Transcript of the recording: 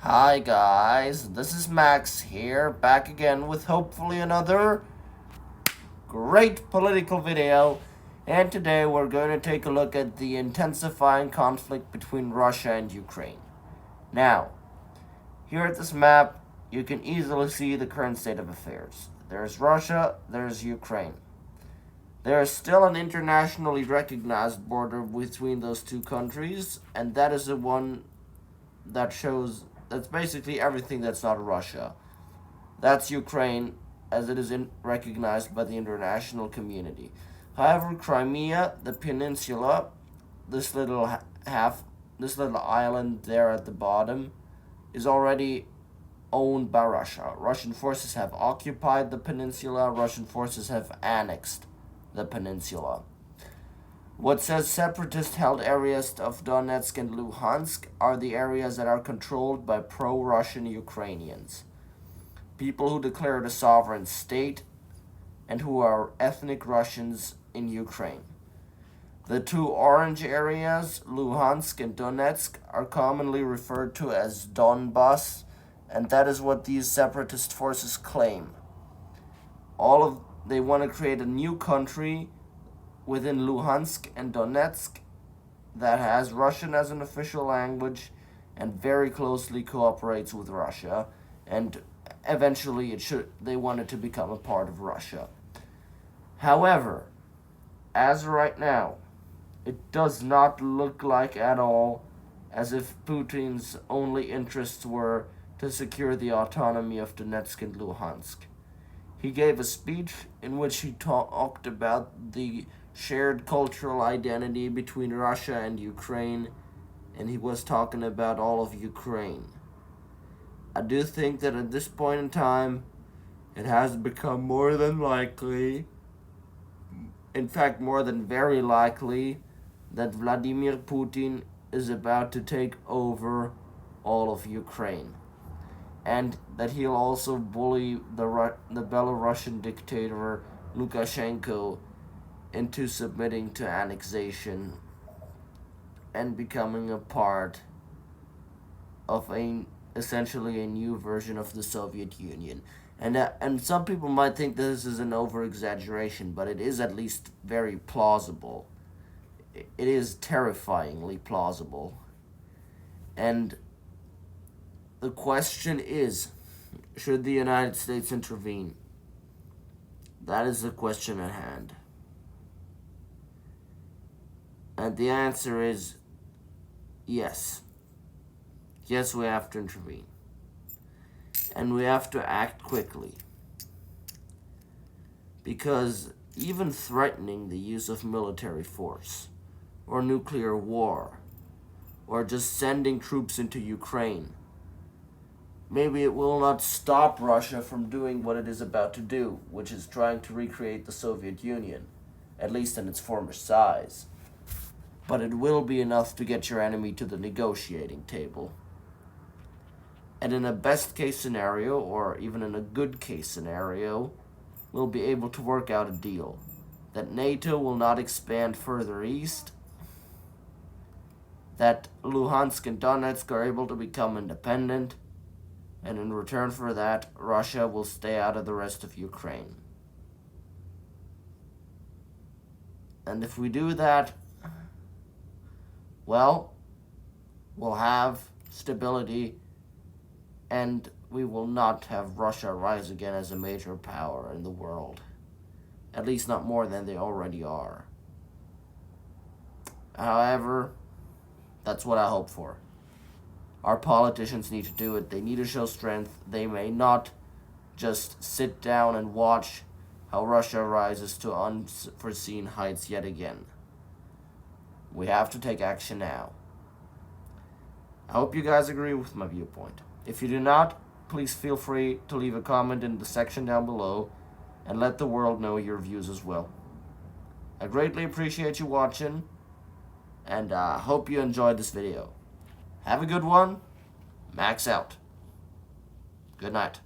Hi guys, this is Max here, back again with hopefully another great political video. And today we're going to take a look at the intensifying conflict between Russia and Ukraine. Now, here at this map, you can easily see the current state of affairs. There's Russia, there's Ukraine. There is still an internationally recognized border between those two countries, and that is the one that's basically everything that's not Russia. That's Ukraine, as it is recognized by the international community. However, Crimea, the peninsula, this little this little island there at the bottom, is already owned by Russia. Russian forces have occupied the peninsula. Russian forces have annexed the peninsula. What says separatist held areas of Donetsk and Luhansk are the areas that are controlled by pro-Russian Ukrainians, people who declared a sovereign state and who are ethnic Russians in Ukraine. The two orange areas, Luhansk and Donetsk, are commonly referred to as Donbas, and that is what these separatist forces claim. They want to create a new country within Luhansk and Donetsk that has Russian as an official language and very closely cooperates with Russia, and eventually they want it to become a part of Russia. However, as of right now, it does not look like at all as if Putin's only interests were to secure the autonomy of Donetsk and Luhansk. He gave a speech in which he talked about the shared cultural identity between Russia and Ukraine, and he was talking about all of Ukraine. I do think that at this point in time, it has become more than likely, in fact more than very likely, that Vladimir Putin is about to take over all of Ukraine, and that he'll also bully the Belarusian dictator Lukashenko into submitting to annexation and becoming a part of essentially a new version of the Soviet Union. And some people might think this is an over-exaggeration, but it is at least very plausible. It is terrifyingly plausible. And the question is, should the United States intervene? That is the question at hand. And the answer is yes. Yes, we have to intervene. And we have to act quickly. Because even threatening the use of military force, or nuclear war, or just sending troops into Ukraine, maybe it will not stop Russia from doing what it is about to do, which is trying to recreate the Soviet Union, at least in its former size. But it will be enough to get your enemy to the negotiating table. And in a best case scenario, or even in a good case scenario, we'll be able to work out a deal that NATO will not expand further east, that Luhansk and Donetsk are able to become independent, and in return for that, Russia will stay out of the rest of Ukraine. And if we do that, well, we'll have stability, and we will not have Russia rise again as a major power in the world. At least not more than they already are. However, that's what I hope for. Our politicians need to do it. They need to show strength. They may not just sit down and watch how Russia rises to unforeseen heights yet again. We have to take action now. I hope you guys agree with my viewpoint. If you do not, please feel free to leave a comment in the section down below and let the world know your views as well. I greatly appreciate you watching, and I hope you enjoyed this video. Have a good one. Max out. Good night.